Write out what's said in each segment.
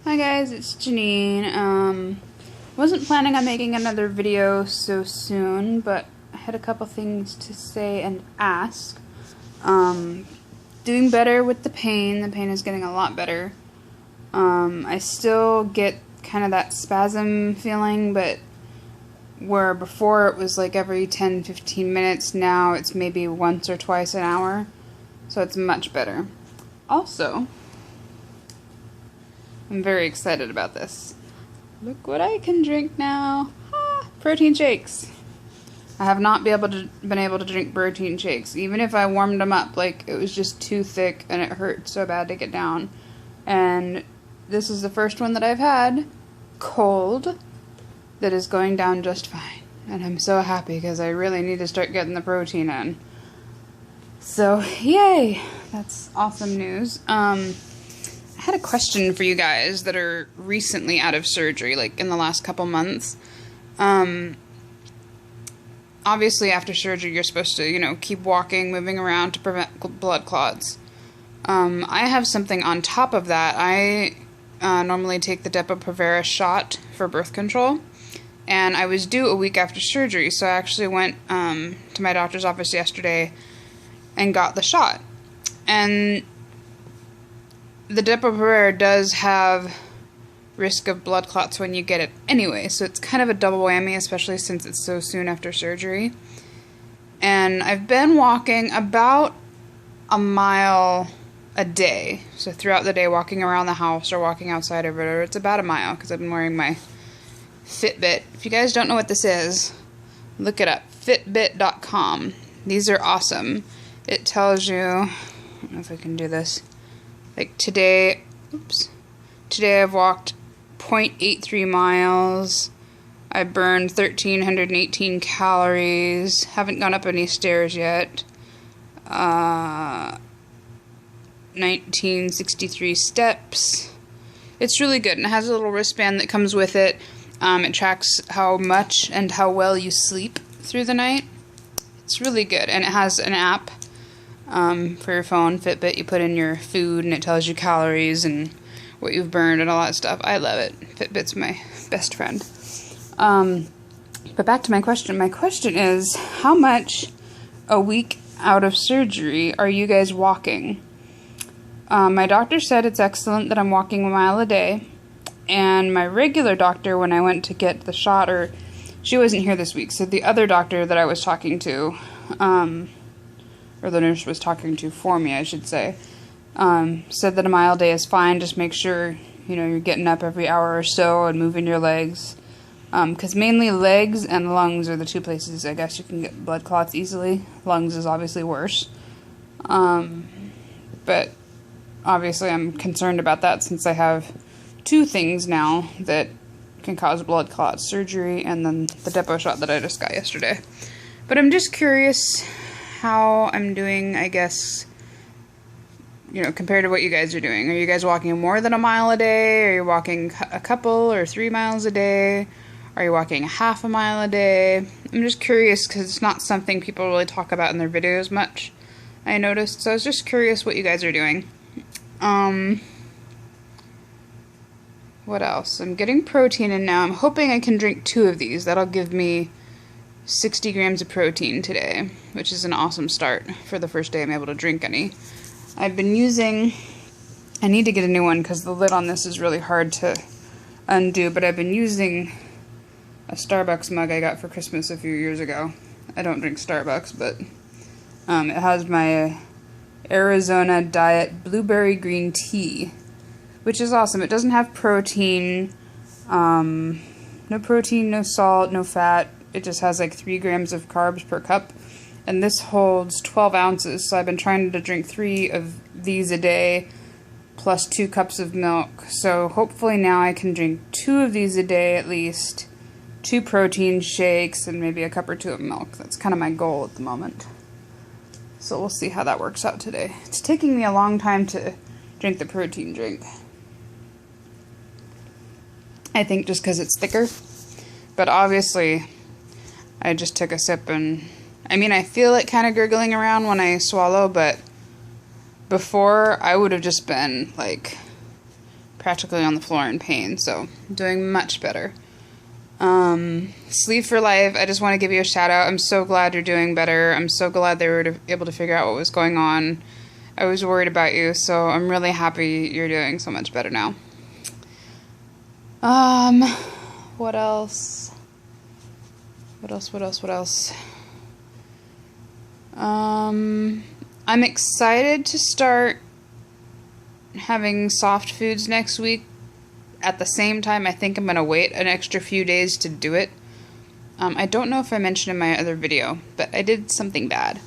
Hi guys, it's Janine. Wasn't planning on making another video so soon, but I had a couple things to say and ask. Doing better with the pain. The pain is getting a lot better. I still get kind of that spasm feeling, but where before it was like every 10-15 minutes, now it's maybe once or twice an hour. So it's much better. Also, I'm very excited about this. Look what I can drink now. Protein shakes. I have not been able to drink protein shakes. Even if I warmed them up, like, it was just too thick and it hurt so bad to get down. And this is the first one that I've had, cold, that is going down just fine. And I'm so happy because I really need to start getting the protein in. So, yay! That's awesome news. I had a question for you guys that are recently out of surgery, like in the last couple months. Obviously after surgery you're supposed to, keep walking, moving around to prevent blood clots. I have something on top of that. I normally take the Depo-Provera shot for birth control, and I was due a week after surgery, so I actually went to my doctor's office yesterday and got the shot. And the Depo-Provera does have risk of blood clots when you get it anyway, so it's kind of a double whammy, especially since it's so soon after surgery. And I've been walking about a mile a day, so throughout the day walking around the house or walking outside of it, or it's about a mile because I've been wearing my Fitbit. If you guys don't know what this is, look it up, fitbit.com. These are awesome. It tells you, I don't know if I can do this, like today I've walked 0.83 miles. I burned 1,318 calories. Haven't gone up any stairs yet. 1963 steps. It's really good, and it has a little wristband that comes with it. It tracks how much and how well you sleep through the night. It's really good, and it has an app for your phone, Fitbit. You put in your food, and it tells you calories and what you've burned and all that stuff. I love it. Fitbit's my best friend. But back to my question. My question is, how much a week out of surgery are you guys walking? My doctor said it's excellent that I'm walking a mile a day. And my regular doctor, when I went to get the shot, or she wasn't here this week, so the other doctor that I was talking to, or the nurse was talking to for me, I should say, said that a mile a day is fine. Just make sure, you're getting up every hour or so and moving your legs. Because mainly legs and lungs are the two places I guess you can get blood clots easily. Lungs is obviously worse. But obviously I'm concerned about that since I have two things now that can cause blood clots, surgery and then the Depo shot that I just got yesterday. But I'm just curious how I'm doing, I guess, compared to what you guys are doing. Are you guys walking more than a mile a day? Are you walking a couple or 3 miles a day? Are you walking half a mile a day? I'm just curious because it's not something people really talk about in their videos much, I noticed. So I was just curious what you guys are doing. What else? I'm getting protein in now. I'm hoping I can drink 2 of these. That'll give me 60 grams of protein today, which is an awesome start for the first day I'm able to drink any. I've been using, I need to get a new one because the lid on this is really hard to undo, but I've been using a Starbucks mug I got for Christmas a few years ago. I don't drink Starbucks, but it has my Arizona Diet Blueberry Green Tea, which is awesome. It doesn't have protein, no protein, no salt, no fat. It just has like 3 grams of carbs per cup. And this holds 12 ounces, so I've been trying to drink 3 of these a day, plus 2 cups of milk. So hopefully now I can drink 2 of these a day at least, 2 protein shakes, and maybe a cup or 2 of milk. That's kind of my goal at the moment. So we'll see how that works out today. It's taking me a long time to drink the protein drink. I think just because it's thicker. But obviously, I just took a sip and I feel it kind of gurgling around when I swallow, but before I would have just been like practically on the floor in pain, so doing much better. Sleep for Life, I just want to give you a shout out. I'm so glad you're doing better. I'm so glad they were able to figure out what was going on. I was worried about you, so I'm really happy you're doing so much better now. What else? What else? I'm excited to start having soft foods next week. At the same time, I think I'm going to wait an extra few days to do it. I don't know if I mentioned in my other video, but I did something bad.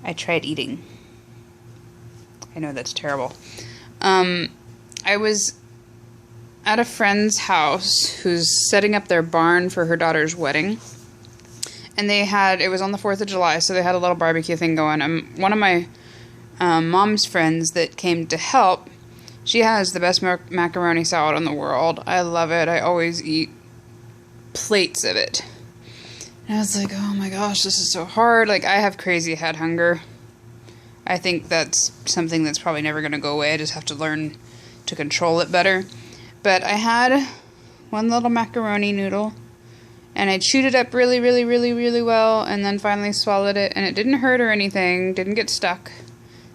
I tried eating. I know that's terrible. I was at a friend's house who's setting up their barn for her daughter's wedding. And it was on the 4th of July, so they had a little barbecue thing going. One of my mom's friends that came to help, she has the best macaroni salad in the world. I love it. I always eat plates of it. And I was like, oh my gosh, this is so hard. Like, I have crazy head hunger. I think that's something that's probably never going to go away. I just have to learn to control it better. But I had one little macaroni noodle, and I chewed it up really, really, really, really well, and then finally swallowed it, and it didn't hurt or anything, didn't get stuck,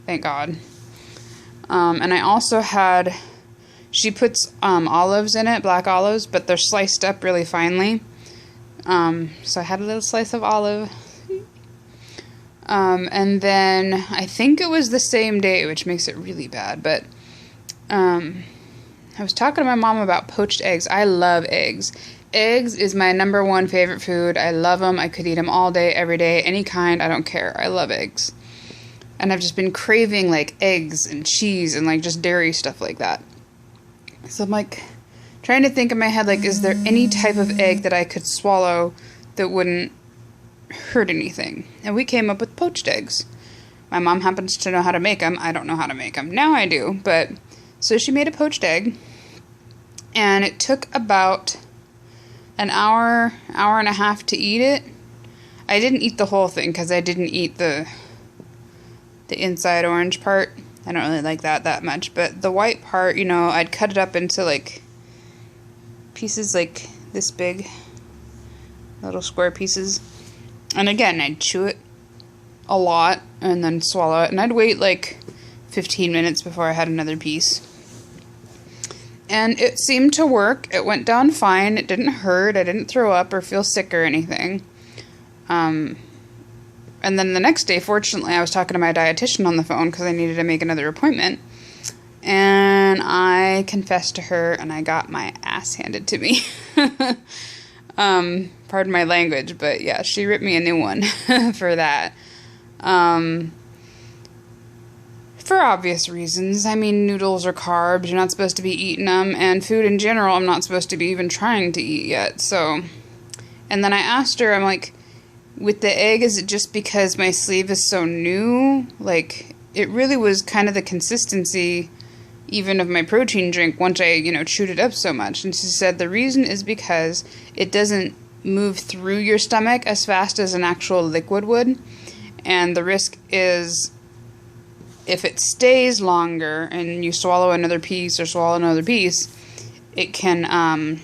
thank God. And I also had, she puts olives in it, black olives, but they're sliced up really finely. So I had a little slice of olive. And then I think it was the same day, which makes it really bad, but I was talking to my mom about poached eggs. I love eggs. Eggs is my #1 favorite food. I love them. I could eat them all day, every day, any kind. I don't care. I love eggs. And I've just been craving, like, eggs and cheese and, like, just dairy stuff like that. So I'm, like, trying to think in my head, like, is there any type of egg that I could swallow that wouldn't hurt anything? And we came up with poached eggs. My mom happens to know how to make them. I don't know how to make them. Now I do. But, so she made a poached egg. And it took about an hour and a half to eat it. I didn't eat the whole thing because I didn't eat the inside orange part. I don't really like that much. But the white part, you know, I'd cut it up into, like, pieces like this big. Little square pieces. And again, I'd chew it a lot and then swallow it. And I'd wait, like, 15 minutes before I had another piece. And it seemed to work. It went down fine. It didn't hurt. I didn't throw up or feel sick or anything. And then the next day, fortunately, I was talking to my dietitian on the phone because I needed to make another appointment. And I confessed to her and I got my ass handed to me. Pardon my language, but yeah, she ripped me a new one for that. For obvious reasons. I mean, noodles are carbs. You're not supposed to be eating them. And food in general, I'm not supposed to be even trying to eat yet. So, and then I asked her, I'm like, with the egg, is it just because my sleeve is so new? Like, it really was kind of the consistency even of my protein drink once I, you know, chewed it up so much. And she said the reason is because it doesn't move through your stomach as fast as an actual liquid would. And the risk is if it stays longer and you swallow another piece, it can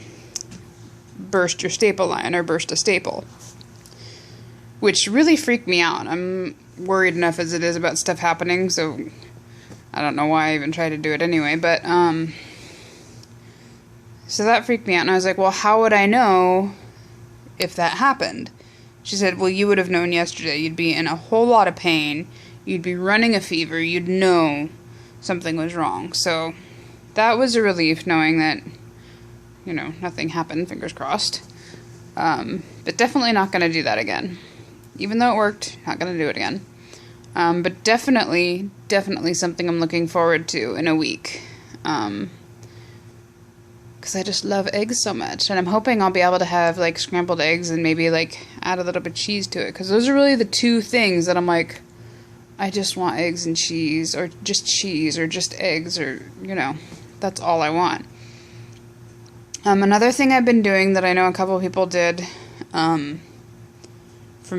burst your staple line or burst a staple. Which really freaked me out. I'm worried enough as it is about stuff happening, so I don't know why I even tried to do it anyway, but so that freaked me out, and I was like, well, how would I know if that happened? She said, well, you would have known yesterday. You'd be in a whole lot of pain. You'd be running a fever. You'd know something was wrong. So that was a relief, knowing that, you know, nothing happened, fingers crossed. But definitely not going to do that again. Even though it worked, not going to do it again. But definitely something I'm looking forward to in a week. Because I just love eggs so much. And I'm hoping I'll be able to have, like, scrambled eggs and maybe, like, add a little bit of cheese to it. Because those are really the two things that I'm like, I just want eggs and cheese, or just eggs, or, you know, that's all I want. Another thing I've been doing that I know a couple of people did, from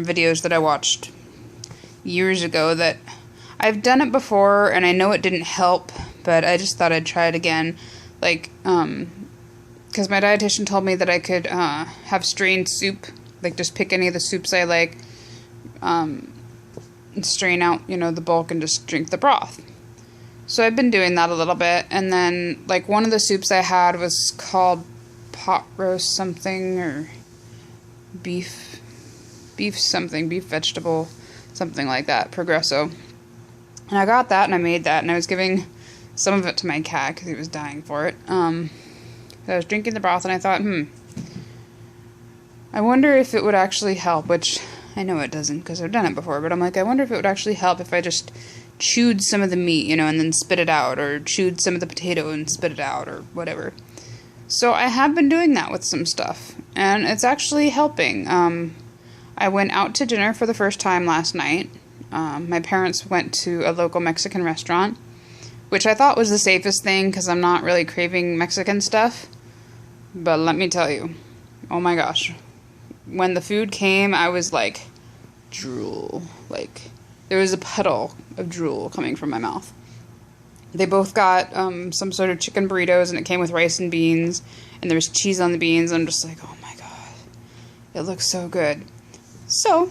videos that I watched years ago, that I've done it before and I know it didn't help, but I just thought I'd try it again. Like, because my dietitian told me that I could have strained soup, like just pick any of the soups I like, and strain out, the bulk and just drink the broth. So I've been doing that a little bit, and then, like, one of the soups I had was called pot roast something, or beef something, beef vegetable, something like that, Progresso. And I got that, and I made that, and I was giving some of it to my cat, because he was dying for it. I was drinking the broth, and I thought, I wonder if it would actually help, which I know it doesn't, because I've done it before, but I'm like, I wonder if it would actually help if I just chewed some of the meat, and then spit it out, or chewed some of the potato and spit it out, or whatever. So I have been doing that with some stuff, and it's actually helping. I went out to dinner for the first time last night. My parents went to a local Mexican restaurant, which I thought was the safest thing, because I'm not really craving Mexican stuff. But let me tell you, oh my gosh, when the food came, I was like, drool, like, there was a puddle of drool coming from my mouth. They both got some sort of chicken burritos, and it came with rice and beans, and there was cheese on the beans. I'm just like, oh my god, it looks so good. So,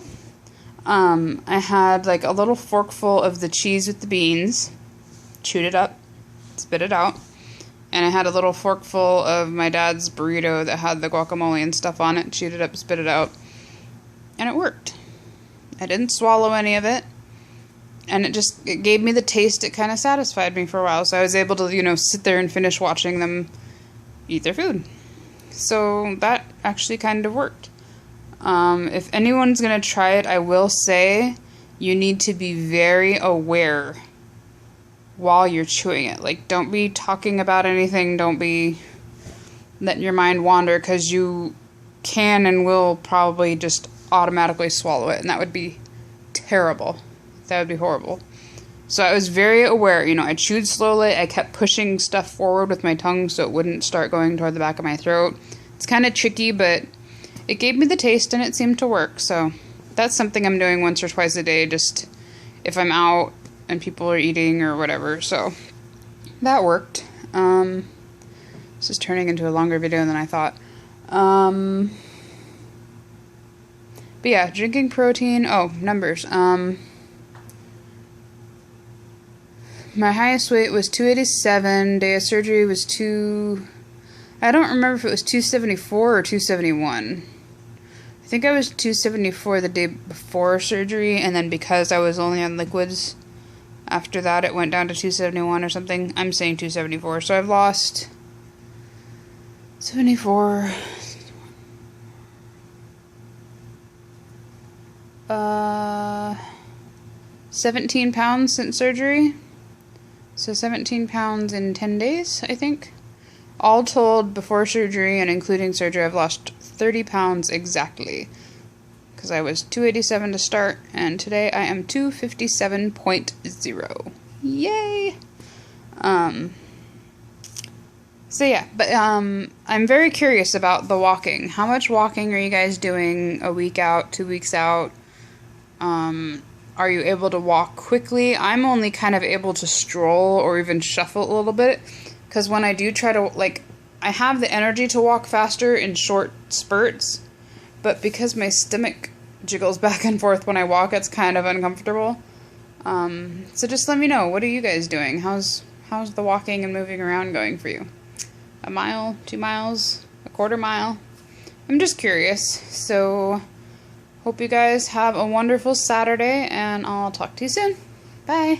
I had like a little forkful of the cheese with the beans, chewed it up, spit it out, and I had a little forkful of my dad's burrito that had the guacamole and stuff on it, chewed it up, spit it out, and it worked. I didn't swallow any of it. And it gave me the taste. It kind of satisfied me for a while. So I was able to, sit there and finish watching them eat their food. So that actually kind of worked. If anyone's going to try it, I will say you need to be very aware while you're chewing it. Like, don't be talking about anything. Don't be letting your mind wander, because you can and will probably just automatically swallow it. And that would be terrible. That would be horrible. So I was very aware, I chewed slowly, I kept pushing stuff forward with my tongue so it wouldn't start going toward the back of my throat. It's kind of tricky, but it gave me the taste and it seemed to work, so that's something I'm doing once or twice a day, just if I'm out and people are eating or whatever, so that worked. This is turning into a longer video than I thought. But yeah, drinking protein, numbers, my highest weight was 287, day of surgery was I don't remember if it was 274 or 271. I think I was 274 the day before surgery, and then because I was only on liquids, after that it went down to 271 or something. I'm saying 274, so I've lost 74, 17 pounds since surgery. So 17 pounds in 10 days, I think. All told, before surgery and including surgery, I've lost 30 pounds exactly. Because I was 287 to start, and today I am 257.0. Yay! So yeah, but I'm very curious about the walking. How much walking are you guys doing a week out, 2 weeks out? Are you able to walk quickly? I'm only kind of able to stroll or even shuffle a little bit, because when I do try to, I have the energy to walk faster in short spurts, but because my stomach jiggles back and forth when I walk, it's kind of uncomfortable. So just let me know, what are you guys doing? How's the walking and moving around going for you? 1 mile, 2 miles, a quarter mile? I'm just curious, so hope you guys have a wonderful Saturday, and I'll talk to you soon. Bye!